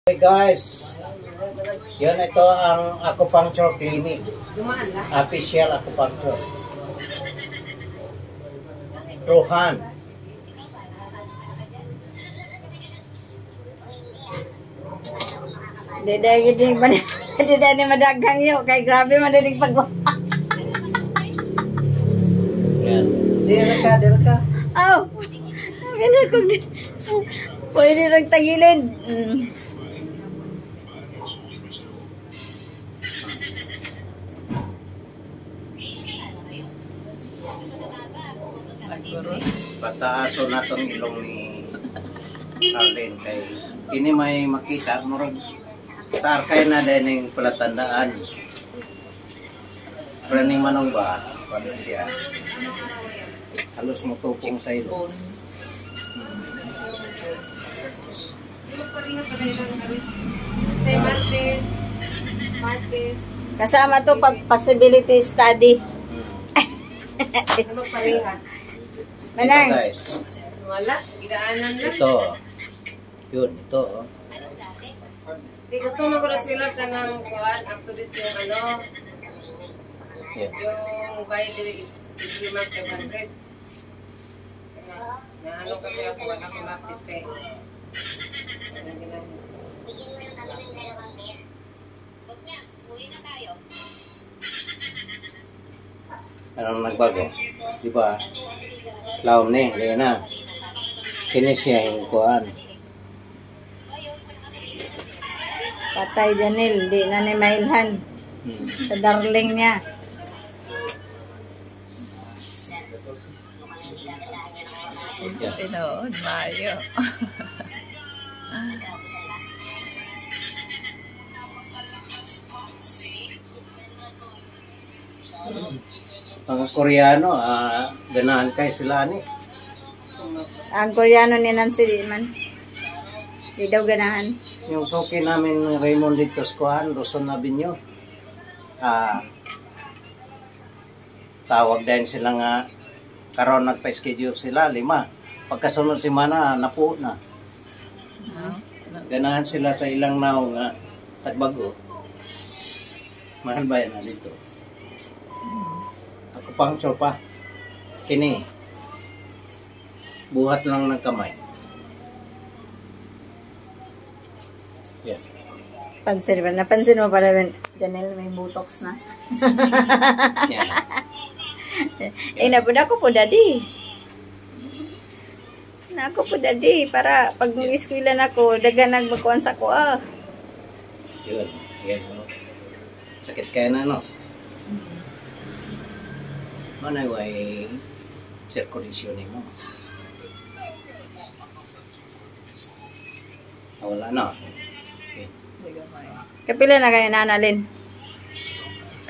Hey guys, yun ito ang acupuncture clinic. Official acupuncture. Rohan. Dida ni madagang yo kay grabe madaling pag. Yan. Dira ka. Oh. Ano kung pwede lang tagilid. Pataaso na tong ilong ni Arlene kay ini may makita murag sa arkay na din yung palatandaan. Praning manong ba? Paano siya? Halos matupong sa ilong. Kasama to possibility study. Ito guys. Wala, idaanan lang. Ito. Yun, ito. Di gusto mo ko na sila ka ng kuhaan, actually yung ano, Yeah. yung bayad din 500. Na ano kasi ako, wala ko lapit eh. Ano ginagawa? Anong nagbago? Di ba? Laom ni, gaya na. Kini siya hingkuan. Patay Janil, di na ni mailhan sa darling niya. Tinood, Mayo. Mga Koreano, ganahan kay sila ni. Ang Koreano ni Nancy man. Di daw ganahan. Yung suki namin Raymond dito sa Kuan, Roson Avenue. Tawag din sila nga karon nagpa-schedule sila 5. Pagkasunod semana napo na. Ganahan sila sa ilang naong nga tagbago. Mahal ba yan na dito? Acupuncture pa. Kini. Buhat lang ng kamay. Yes. Pansin ba? Napansin mo pala Janil, may botox na. Yan. Nabuna ko po daddy. Nako po daddy para pag mag-eskwela na ko dagan nagbakuan sa ko Yun. Yan. Sakit kaya na no? Manay way circulation mo. Wala na. Okay. Kapila na kayo nanalin.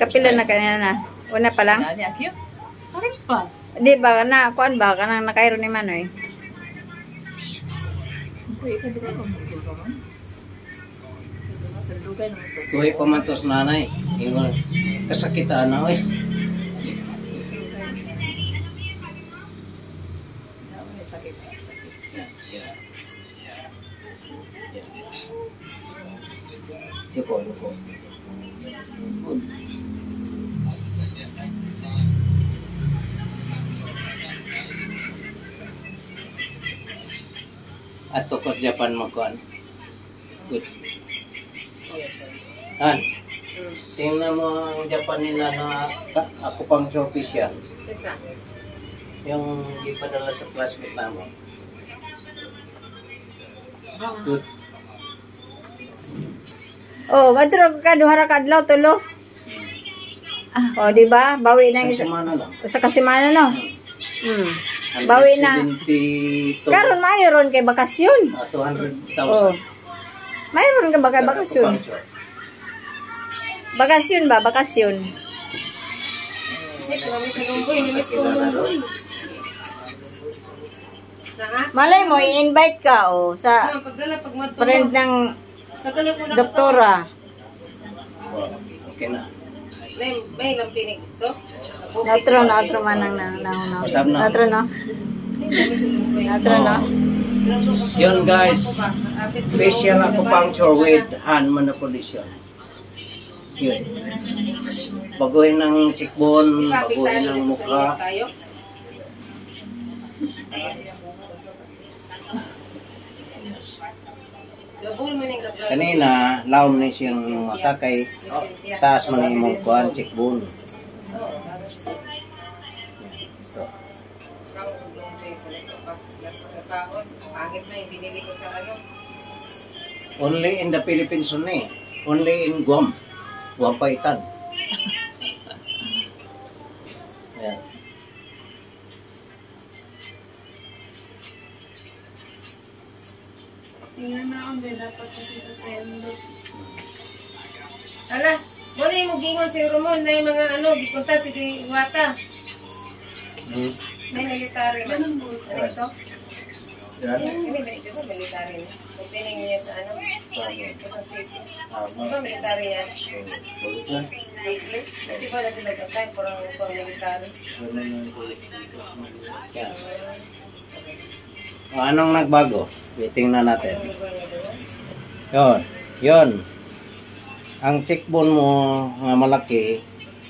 Kapila na kayo na. Una pa lang. Nani akyo? Parang pa. Di ba na kuan ba kanang nakairo ni Manoy? Uy, ikaw di ba magdudugay man? Magdudugay naman ito. Tuhay pa man tos nanay. Ingon, kasakitaan na oy. May sakit. Yeah. Yuko. Good. At tukos Japan magkuhan. Good. Tingnan mo ang Japan nila na acupuncture official. Pizza. Yung ipadala sa classmate namin. Good. Oh, madro ka duha ra kadlaw tulo. Oh, di ba? Bawi na Isang semana lang. sa kasimana no. Bawi na. 172. Karon mayroon kay bakasyon. 200,000. Oh. Mayroon ka ba kay bakasyon? Bakasyon ba? Bakasyon. Ito kami sa Lumboy, nimis kong Lumboy. Malay mo, i-invite ka sa Pagdala, pag matulog. friend ng Sa kalag mo na doktora. Okay na. May lampinig ito. Natro man ang Masab na. Natro no? Natro no? Yun guys, facial acupuncture with hand manipulation. Yun. Baguhin ng cheekbone, baguhin ng mukha. Kanina, laom na siyang mata kay taas man yung kuhan, cheekbone. Ito. Only in the Philippines only. Only in Guam. Guam Paitan. Ayan. Ala, muna yung gingon si Ramon na yung mga gipunta si Wata. May military na. Ano ito? Hindi ba military na? Pagpiling niya sa Quezon City. Ano military yan? Hindi pa na sila tatay, parang military. Yan. Anong nagbago? Waiting na natin. Yon. Ang cheekbone mo nga malaki,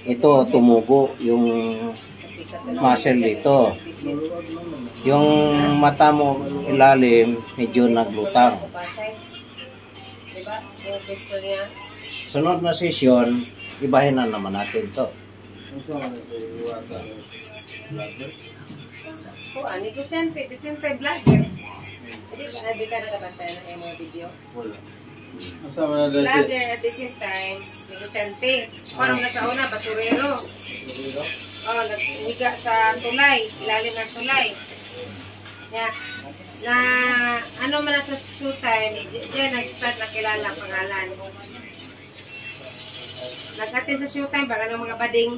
ito tumugo yung muscle dito. Yung mata mo ilalim, medyo naglutang. Diba? Yung gusto niya. Sunod na session, ibahin na naman natin to. Ani ko siyempre, disente vlogger. Hindi ka nakabantay ng mga video. Vlogger at the same time, negosante. Parang nasa una, basurero. Naghiga sa tulay, ilalim ng tulay. Na ano man na sa showtime, diyan nag-start na kilala ang pangalan. Nag-attend sa showtime, baka ng mga bading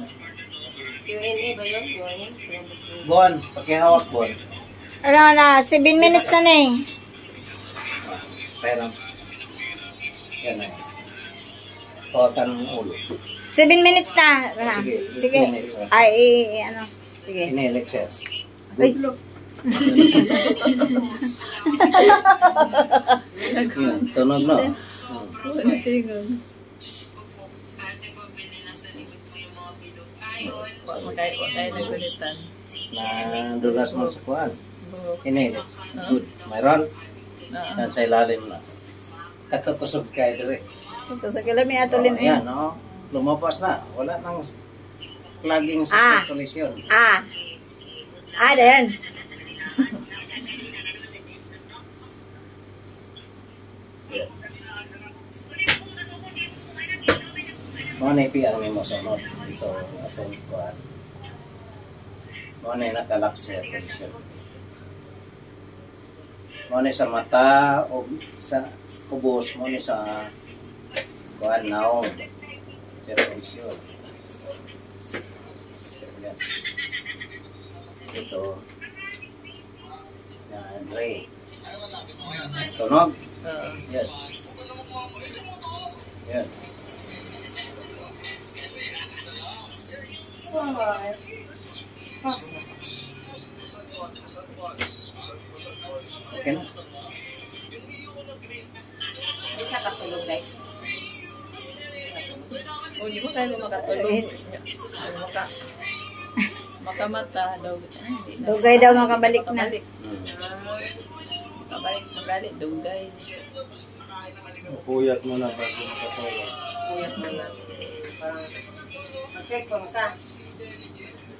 Q&A ba yun? Bon, pakihawak Bon. Ano na, 7 minutes na na eh. Pero, yan na. Totan ng ulo. 7 minutes na. Sige. Ay, ano. Sige. Inelexes. Ay, Yan, tunog na. Magkaya nagkulitan. Na dulas mo sa kuhan. Ini, good. Mayroon. Yan sa ilalim na. Katukusog kayo dire. ito sa kilami atulin eh. Yan, no? Lumabas na. Wala nang plugging sa circulation. Dayan. Mga naipiang ni mo sunod. Ito, atong kuhan. Mga na nakalak circulation. Mga sa mata, o sa kubos, mga sa kuhan naong circulation. Yan. Ito. Yan, Ray. Tunog. Yan. Yan. Okay na. Hindi siya katulog guys. O, di mo tayo makatulog. Makamata daw. Dugay daw makabalik na. Makabalik, magalit, dugay. Puyat mo na bago makatulog. Puyat mo na. Parang mag-cellphone ka.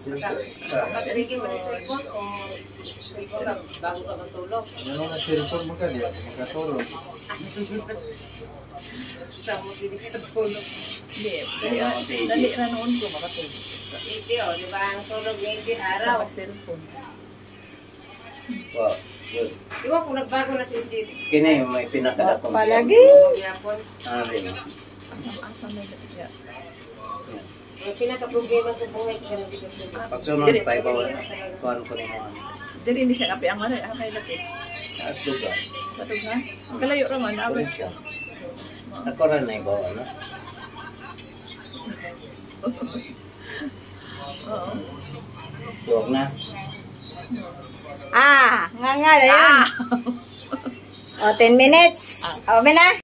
Matarigin mo ng cellphone o cellphone ka bago ka matulog. Ano nag-cellphone mo ka diya? Makatulog. Sa mo din ka natulog. Hindi, dali na noon ko makatulog. Hindi o, di ba ang tulog niya hindi Sa araw. mag-cellphone. Wow, good. Di ba kung nagbago na si Indeed? Kini may pinakadatong Palagi. Magyapon. Rin. Asa may dali. Ang pinaka-problema sa buhay ko na bigas na. Pagsunod, pa ibaw, kuhan ko ni mo. Dili hindi siya kape ang ano, kay laki. Taas lugar. Sa tugha. Kalayo raman, abot. Kulit ka. Ako rin na ibaw, ano? Oo. Huwag na. Nga dayan. O, 10 minutes. O, na.